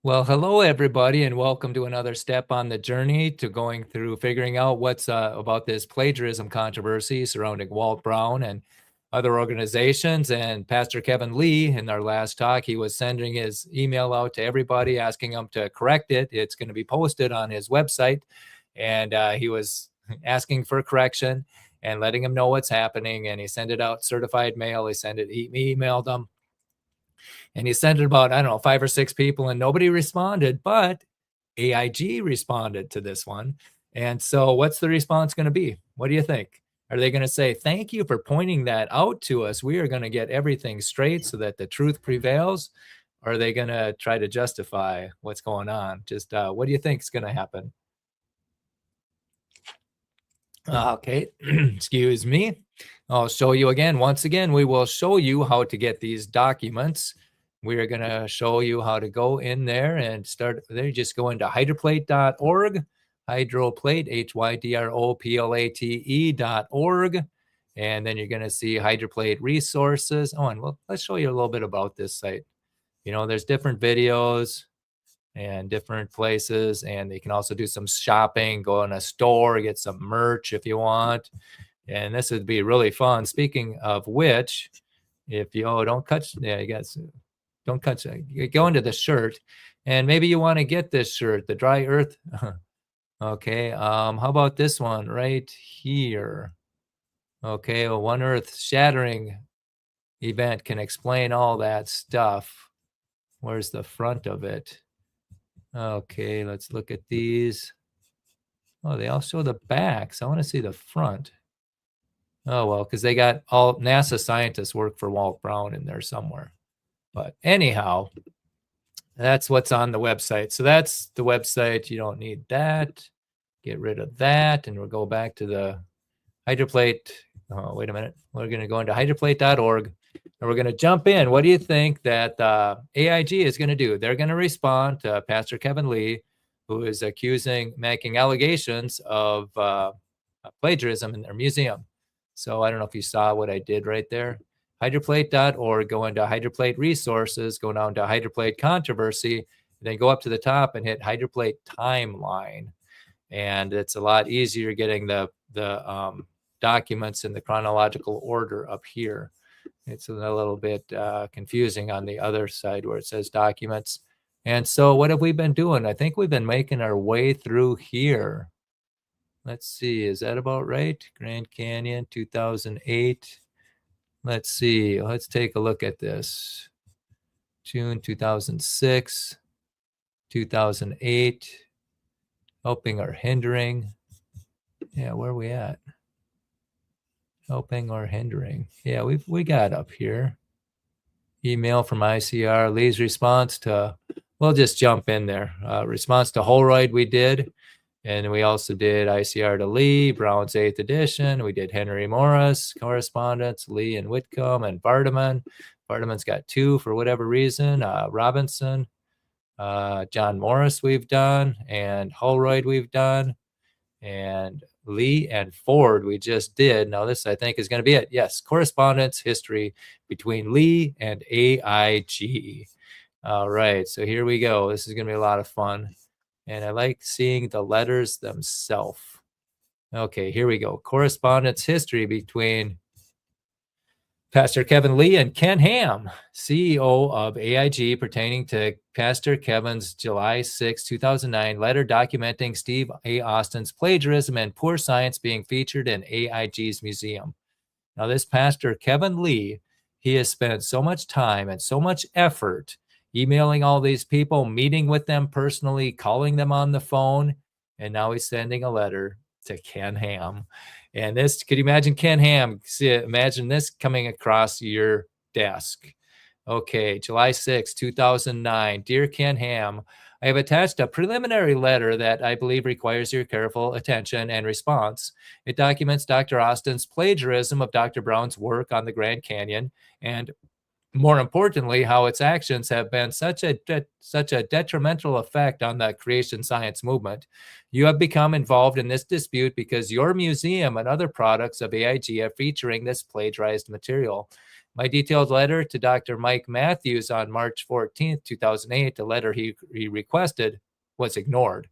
Well, hello everybody, and welcome to another step on the journey to figuring out what's about this plagiarism controversy surrounding Walt Brown and other organizations. And Pastor Kevin Lee, in our last talk, he was sending his email out to everybody, asking them to correct it. It's going to be posted on his website, and he was asking for correction and letting them know what's happening. And he sent it out certified mail. He emailed them. And he sent it about, I don't know, 5 or 6 people, and nobody responded, but AIG responded to this one. And so what's the response going to be? What do you think? Are they going to say, thank you for pointing that out to us? We are going to get everything straight so that the truth prevails. Or are they going to try to justify what's going on? Just what do you think is going to happen? Okay, excuse me. I'll show you again. Once again, we will show you how to get these documents. We are going to show you how to go in there and start there. Just go into hydroplate.org, hydroplate, hydroplate.org. And then you're going to see hydroplate resources. Oh, and let's show you a little bit about this site. You know, there's different videos and different places, and you can also do some shopping, go in a store, get some merch if you want. And this would be really fun. Speaking of which, if you don't cut, yeah, you guys don't cut. You go into the shirt, and maybe you want to get this shirt, the Dry Earth. Okay, how about this one right here? Okay, a One Earth shattering event can explain all that stuff. Where's the front of it? Okay, let's look at these. Oh, they all show the backs. I want to see the front. Oh, well, because they got all NASA scientists work for Walt Brown in there somewhere. But anyhow, that's what's on the website. So that's the website. You don't need that. Get rid of that. And we'll go back to the hydroplate. Oh, wait a minute. We're going to go into hydroplate.org. And we're going to jump in. What do you think that AIG is going to do? They're going to respond to Pastor Kevin Lee, who is making allegations of plagiarism in their museum. So I don't know if you saw what I did right there. Hydroplate.org, go into hydroplate resources, go down to hydroplate controversy, then go up to the top and hit hydroplate timeline. And it's a lot easier getting the documents in the chronological order up here. It's a little bit confusing on the other side where it says documents. And so what have we been doing? I think we've been making our way through here. Let's see, is that about right? Grand Canyon, 2008. Let's see, let's take a look at this. June 2006, 2008, helping or hindering. Yeah, where are we at? Helping or hindering. Yeah, we got up here. Email from ICR, Lee's response to, we'll just jump in there. Response to Holroyd we did. And we also did ICR to Lee, Brown's 8th edition. We did Henry Morris correspondence, Lee and Whitcomb and Vardaman. Vardaman's got 2 for whatever reason. Robinson, John Morris we've done, and Holroyd we've done, and Lee and Ford we just did. Now this I think is going to be it. Yes, correspondence history between Lee and AIG. All right, so here we go. This is going to be a lot of fun. And I like seeing the letters themselves. Okay, here we go. Correspondence history between Pastor Kevin Lee and Ken Ham, CEO of AIG, pertaining to Pastor Kevin's July 6, 2009 letter documenting Steve A. Austin's plagiarism and poor science being featured in AIG's museum. Now, this Pastor Kevin Lee, he has spent so much time and so much effort emailing all these people, meeting with them personally, calling them on the phone, and now he's sending a letter to Ken Ham. And this, could you imagine Ken Ham? Imagine this coming across your desk. Okay, July 6, 2009. Dear Ken Ham, I have attached a preliminary letter that I believe requires your careful attention and response. It documents Dr. Austin's plagiarism of Dr. Brown's work on the Grand Canyon, and more importantly, how its actions have been such a detrimental effect on the creation science movement. You have become involved in this dispute because your museum and other products of AIG are featuring this plagiarized material. My detailed letter to Dr. Mike Matthews on March 14th, 2008, the letter he requested, was ignored.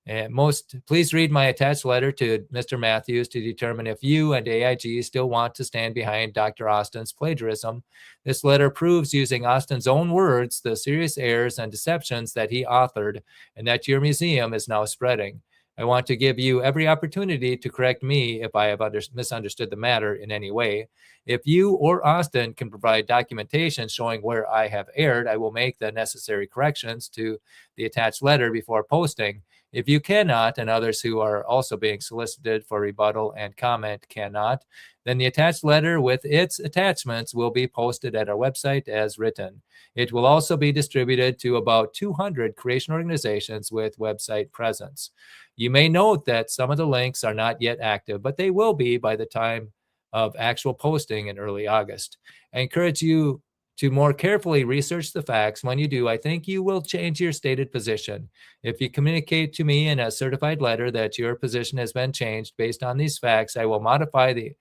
And please read my attached letter to Mr. Matthews to determine if you and AIG still want to stand behind Dr. Austin's plagiarism. This letter proves, using Austin's own words, the serious errors and deceptions that he authored and that your museum is now spreading. I want to give you every opportunity to correct me if I have misunderstood the matter in any way. If you or Austin can provide documentation showing where I have erred, I will make the necessary corrections to the attached letter before posting. If you cannot, and others who are also being solicited for rebuttal and comment cannot, then the attached letter with its attachments will be posted at our website as written. It will also be distributed to about 200 creation organizations with website presence. You may note that some of the links are not yet active, but they will be by the time of actual posting in early August. I encourage you to more carefully research the facts. When you do, I think you will change your stated position. If you communicate to me in a certified letter that your position has been changed based on these facts, I will modify the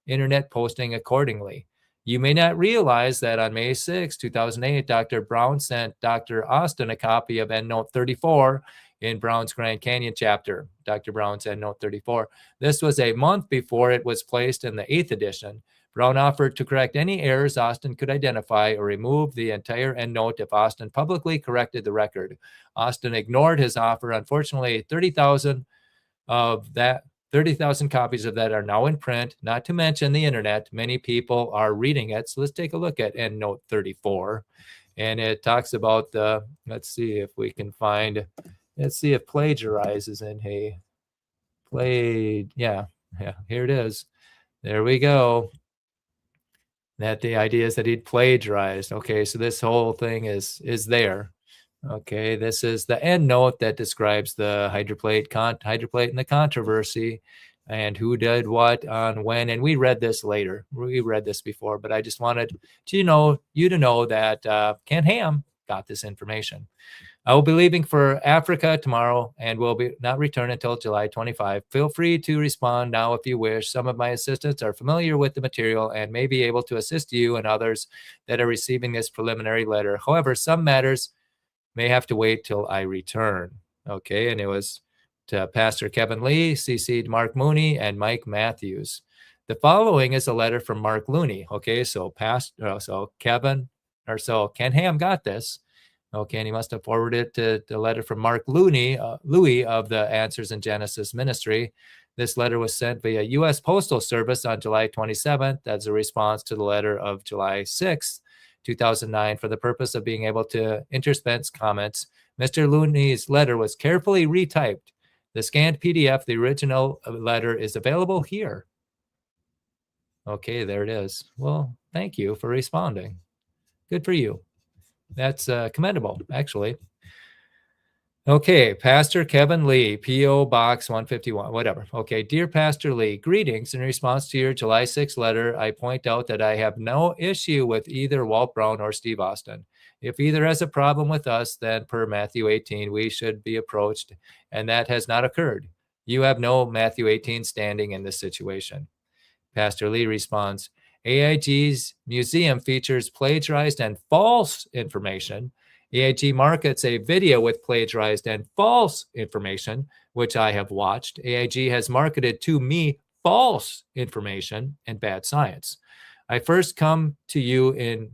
internet posting accordingly. You may not realize that on May 6, 2008, Dr. Brown sent Dr. Austin a copy of EndNote 34 in Brown's Grand Canyon chapter. Dr. Brown's EndNote 34. This was a month before it was placed in the 8th edition. Brown offered to correct any errors Austin could identify or remove the entire EndNote if Austin publicly corrected the record. Austin ignored his offer. Unfortunately, 30,000 copies of that are now in print, not to mention the internet. Many people are reading it. So let's take a look at EndNote 34. And it talks about let's see if plagiarize is in here. Yeah, here it is. There we go. That the idea is that he'd plagiarized. Okay, so this whole thing is there. Okay, this is the end note that describes the hydroplate and the controversy and who did what on when. And we read this later. We read this before, but I just wanted to you to know that Ken Ham got this information. I will be leaving for Africa tomorrow and will not return until July 25. Feel free to respond now if you wish. Some of my assistants are familiar with the material and may be able to assist you and others that are receiving this preliminary letter. However, some matters may have to wait till I return. Okay, and it was to Pastor Kevin Lee, CC'd Mark Mooney, and Mike Matthews. The following is a letter from Mark Looney. Okay, so Ken Ham got this. Okay, and he must have forwarded it to the letter from Mark Louis of the Answers in Genesis Ministry. This letter was sent via U.S. Postal Service on July 27th as a response to the letter of July 6th, 2009, for the purpose of being able to intersperse comments. Mr. Looney's letter was carefully retyped. The scanned PDF, the original letter, is available here. Okay, there it is. Well, thank you for responding. Good for you. That's commendable, actually. Okay, Pastor Kevin Lee, P.O. Box 151, whatever. Okay, dear Pastor Lee, greetings. In response to your July 6th letter, I point out that I have no issue with either Walt Brown or Steve Austin. If either has a problem with us, then per Matthew 18, we should be approached, and that has not occurred. You have no Matthew 18 standing in this situation. Pastor Lee responds, AiG's museum features plagiarized and false information. AiG markets a video with plagiarized and false information, which I have watched. AiG has marketed to me false information and bad science. I first came to you in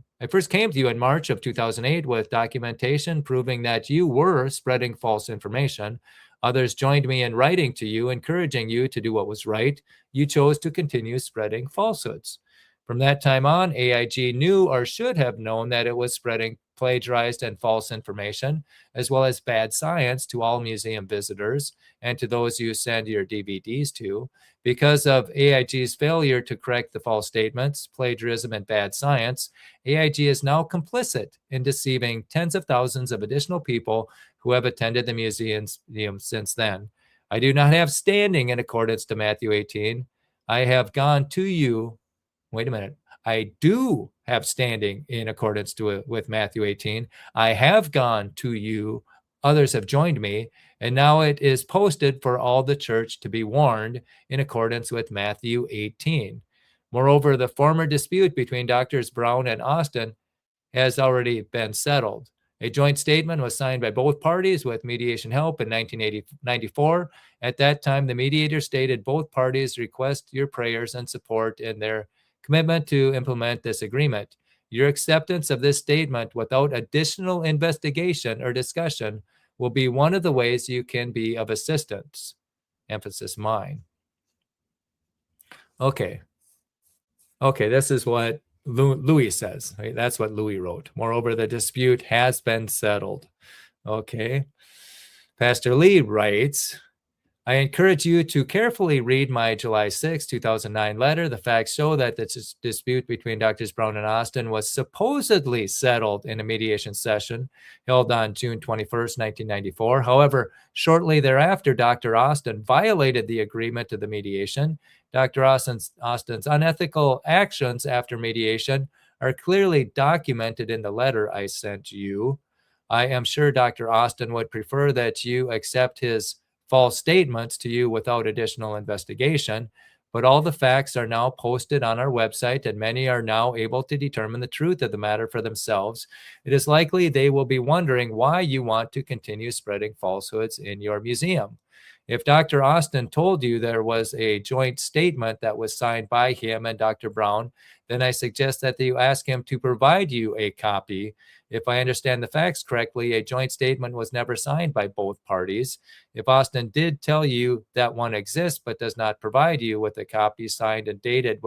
March of 2008 with documentation proving that you were spreading false information. Others joined me in writing to you, encouraging you to do what was right. You chose to continue spreading falsehoods. From that time on, AiG knew or should have known that it was spreading plagiarized and false information, as well as bad science to all museum visitors and to those you send your DVDs to. Because of AiG's failure to correct the false statements, plagiarism, and bad science, AiG is now complicit in deceiving tens of thousands of additional people who have attended the museum since then. I do not have standing in accordance to Matthew 18. I have gone to you. Wait a minute. I do have standing in accordance with Matthew 18. I have gone to you. Others have joined me. And now it is posted for all the church to be warned in accordance with Matthew 18. Moreover, the former dispute between Doctors Brown and Austin has already been settled. A joint statement was signed by both parties with mediation help in 1994. At that time, the mediator stated both parties request your prayers and support in their commitment to implement this agreement. Your acceptance of this statement without additional investigation or discussion will be one of the ways you can be of assistance. Emphasis mine. Okay, this is what Louis says. Right? That's what Louis wrote. Moreover, the dispute has been settled. Okay. Pastor Lee writes, I encourage you to carefully read my July 6, 2009 letter. The facts show that the dispute between Drs. Brown and Austin was supposedly settled in a mediation session held on June 21st, 1994. However, shortly thereafter, Dr. Austin violated the agreement to the mediation. Dr. Austin's unethical actions after mediation are clearly documented in the letter I sent you. I am sure Dr. Austin would prefer that you accept his false statements to you without additional investigation, but all the facts are now posted on our website and many are now able to determine the truth of the matter for themselves. It is likely they will be wondering why you want to continue spreading falsehoods in your museum. If Dr. Austin told you there was a joint statement that was signed by him and Dr. Brown, then I suggest that you ask him to provide you a copy. If I understand the facts correctly, a joint statement was never signed by both parties. If Austin did tell you that one exists but does not provide you with a copy signed and dated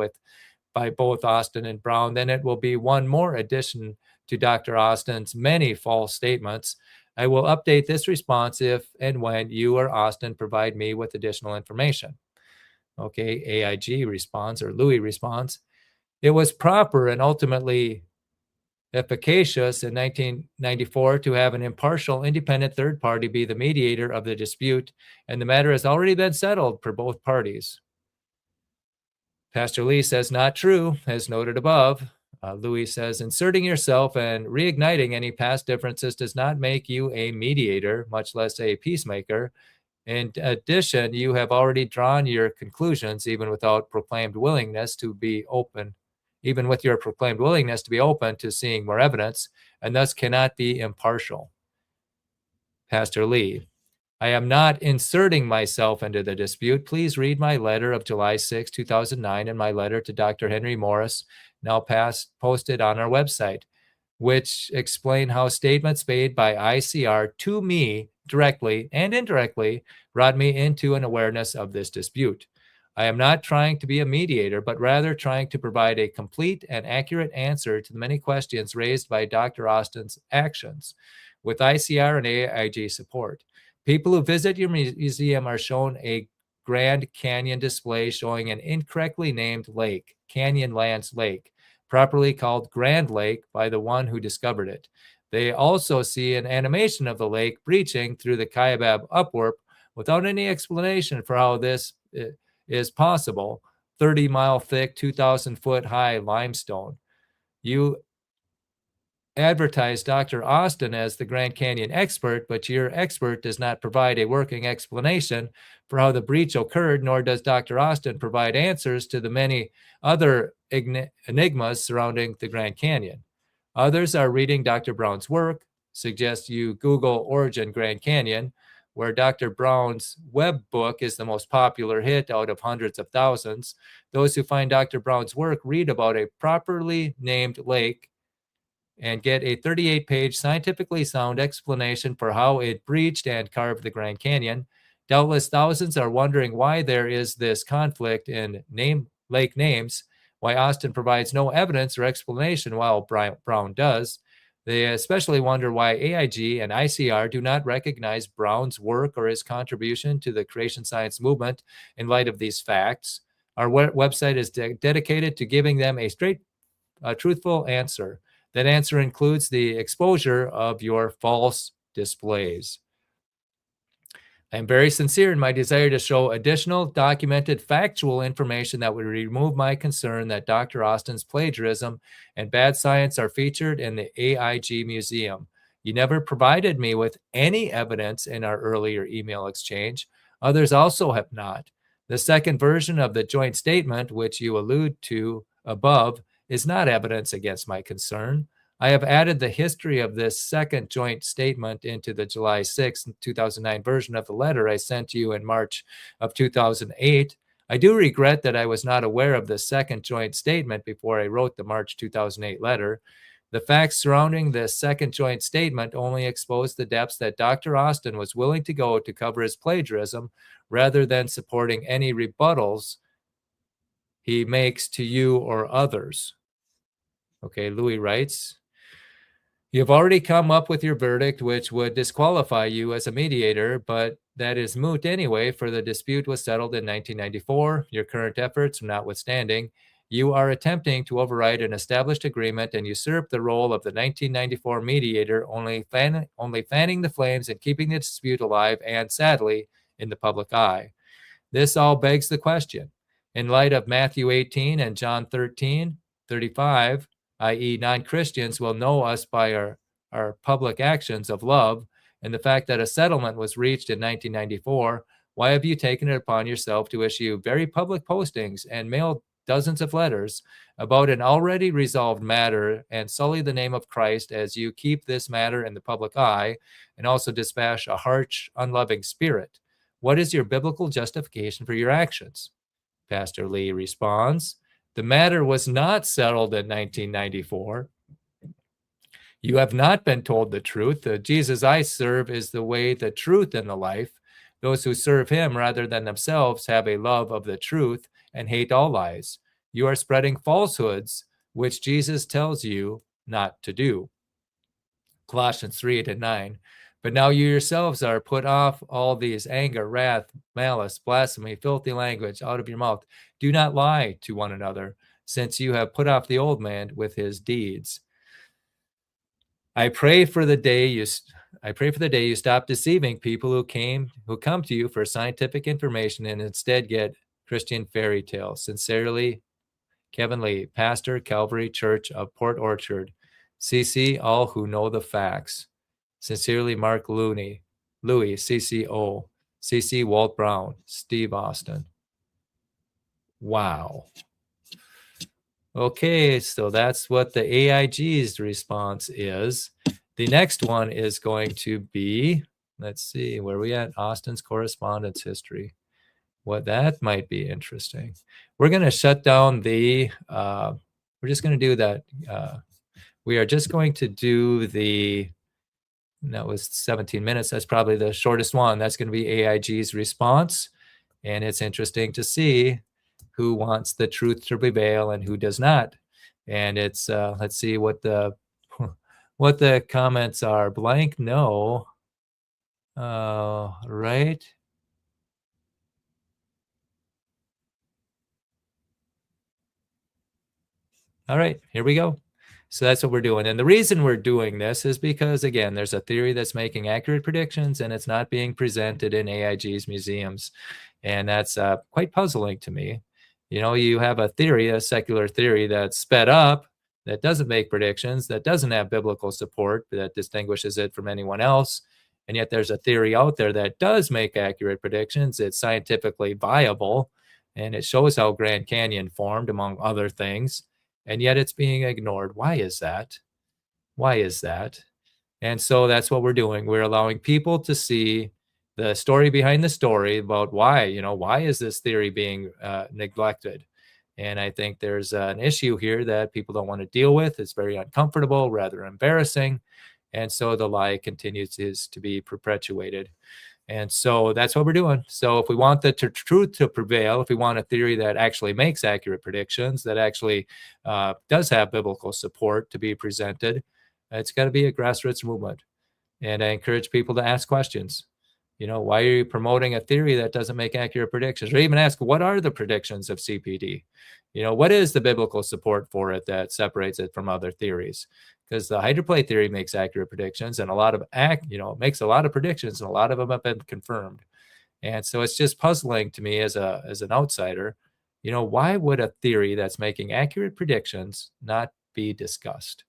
by both Austin and Brown, then it will be one more addition to Dr. Austin's many false statements. I will update this response if and when you or Austin provide me with additional information. Okay, AIG responds, or Louis responds, it was proper and ultimately efficacious in 1994 to have an impartial, independent third party be the mediator of the dispute, and the matter has already been settled for both parties. Pastor Lee says, not true, as noted above. Louis says, inserting yourself and reigniting any past differences does not make you a mediator, much less a peacemaker. In addition, you have already drawn your conclusions, even without proclaimed willingness to be open, even with your proclaimed willingness to be open to seeing more evidence, and thus cannot be impartial. Pastor Lee, I am not inserting myself into the dispute. Please read my letter of July 6, 2009, and my letter to Dr. Henry Morris, now posted on our website, which explain how statements made by ICR to me directly and indirectly brought me into an awareness of this dispute. I am not trying to be a mediator, but rather trying to provide a complete and accurate answer to the many questions raised by Dr. Austin's actions with ICR and AIG support. People who visit your museum are shown a Grand Canyon display showing an incorrectly named lake, Canyonlands Lake, properly called Grand Lake by the one who discovered it. They also see an animation of the lake breaching through the Kaibab upwarp without any explanation for how this is possible. 30-mile thick, 2,000-foot high limestone. You advertise Dr. Austin as the Grand Canyon expert, but your expert does not provide a working explanation for how the breach occurred, nor does Dr. Austin provide answers to the many other enigmas surrounding the Grand Canyon. Others are reading Dr. Brown's work, suggest you Google Origin Grand Canyon, where Dr. Brown's web book is the most popular hit out of hundreds of thousands. Those who find Dr. Brown's work read about a properly named lake and get a 38-page scientifically sound explanation for how it breached and carved the Grand Canyon. Doubtless thousands are wondering why there is this conflict in lake names, why Austin provides no evidence or explanation while Brown does. They especially wonder why AIG and ICR do not recognize Brown's work or his contribution to the creation science movement in light of these facts. Our website is dedicated to giving them a straight, truthful answer. That answer includes the exposure of your false displays. I am very sincere in my desire to show additional documented factual information that would remove my concern that Dr. Austin's plagiarism and bad science are featured in the AIG museum. You never provided me with any evidence in our earlier email exchange. Others also have not. The second version of the joint statement, which you allude to above, is not evidence against my concern. I have added the history of this second joint statement into the July 6, 2009 version of the letter I sent you in March of 2008. I do regret that I was not aware of the second joint statement before I wrote the March 2008 letter. The facts surrounding the second joint statement only expose the depths that Dr. Austin was willing to go to cover his plagiarism rather than supporting any rebuttals he makes to you or others. Okay, Louis writes, you've already come up with your verdict, which would disqualify you as a mediator, but that is moot anyway, for the dispute was settled in 1994. Your current efforts notwithstanding, you are attempting to override an established agreement and usurp the role of the 1994 mediator, only fanning the flames and keeping the dispute alive and, sadly, in the public eye. This all begs the question. In light of Matthew 18 and John 13:35, i.e., non-Christians will know us by our public actions of love, and the fact that a settlement was reached in 1994, why have you taken it upon yourself to issue very public postings and mail dozens of letters about an already resolved matter and sully the name of Christ as you keep this matter in the public eye and also dispatch a harsh, unloving spirit? What is your biblical justification for your actions? Pastor Lee responds, the matter was not settled in 1994. You have not been told the truth. The Jesus I serve is the way, the truth, and the life. Those who serve him rather than themselves have a love of the truth and hate all lies. You are spreading falsehoods, which Jesus tells you not to do. Colossians 3:8-9. But now you yourselves are put off all these anger, wrath, malice, blasphemy, filthy language out of your mouth. Do not lie to one another, since you have put off the old man with his deeds. I pray for the day you stop deceiving people who come to you for scientific information and instead get Christian fairy tales. Sincerely, Kevin Lee, Pastor, Calvary Church of Port Orchard. CC all who know the facts. Sincerely, Mark Louis, CCO, CC Walt Brown, Steve Austin. Wow. Okay, so that's what the AiG's response is. The next one is going to be, let's see, where are we at? Austin's correspondence history. What that might be interesting. We're going to shut down the, we're just going to do that. We are just going to do the, that was 17 minutes. That's probably the shortest one. That's going to be AiG's response. And it's interesting to see who wants the truth to prevail and who does not. And it's, let's see what the comments are. Blank, no. Right. All right, here we go. So that's what we're doing. And the reason we're doing this is because, again, there's a theory that's making accurate predictions and it's not being presented in AiG's museums. And that's quite puzzling to me. You know, you have a theory, a secular theory that's sped up, that doesn't make predictions, that doesn't have biblical support, that distinguishes it from anyone else. And yet there's a theory out there that does make accurate predictions. It's scientifically viable, and it shows how Grand Canyon formed, among other things. And yet it's being ignored. Why is that? Why is that? And so that's what we're doing. We're allowing people to see the story behind the story about why, you know, why is this theory being neglected? And I think there's an issue here that people don't want to deal with. It's very uncomfortable, rather embarrassing. And so the lie continues to be perpetuated. And so that's what we're doing. So if we want the truth to prevail, if we want a theory that actually makes accurate predictions, that actually does have biblical support to be presented, it's got to be a grassroots movement. And I encourage people to ask questions. You know, why are you promoting a theory that doesn't make accurate predictions? Or even ask, what are the predictions of CPD? You know, what is the biblical support for it that separates it from other theories? Because the hydroplate theory makes accurate predictions, and a lot of makes a lot of predictions, and a lot of them have been confirmed. And so it's just puzzling to me as an outsider. You know, why would a theory that's making accurate predictions not be discussed?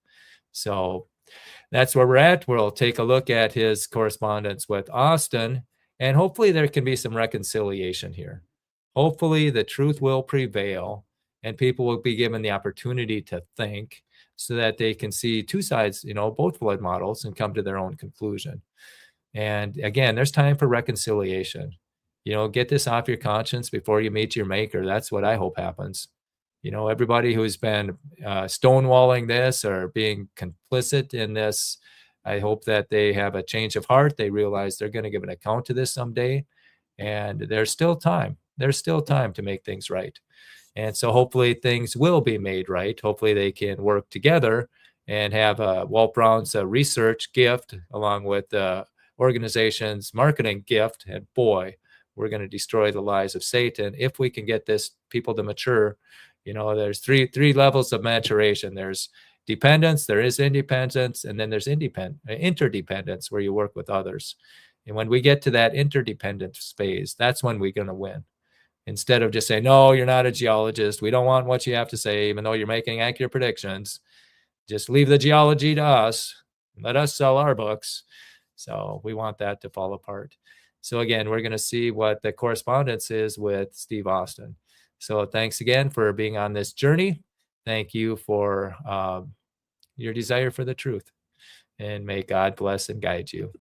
So that's where we're at. We'll take a look at his correspondence with Austin, and hopefully there can be some reconciliation here. hopefully the truth will prevail and people will be given the opportunity to think so that they can see two sides, both flood models and come to their own conclusion. And again, there's time for reconciliation. Get this off your conscience before you meet your maker. That's what I hope happens. Everybody who's been stonewalling this or being complicit in this, I hope that they have a change of heart. They realize they're going to give an account to this someday. And there's still time. There's still time to make things right. And so hopefully things will be made right. Hopefully they can work together and have Walt Brown's research gift along with the organization's marketing gift. And boy, we're going to destroy the lies of Satan if we can get this people to mature. There's three levels of maturation. There's dependence, there is independence, and then there's interdependence where you work with others. And when we get to that interdependence phase, that's when we're going to win. Instead of just saying, no, you're not a geologist. We don't want what you have to say, even though you're making accurate predictions. Just leave the geology to us. Let us sell our books. So we want that to fall apart. So again, we're going to see what the correspondence is with Steve Austin. So thanks again for being on this journey. Thank you for your desire for the truth. And may God bless and guide you.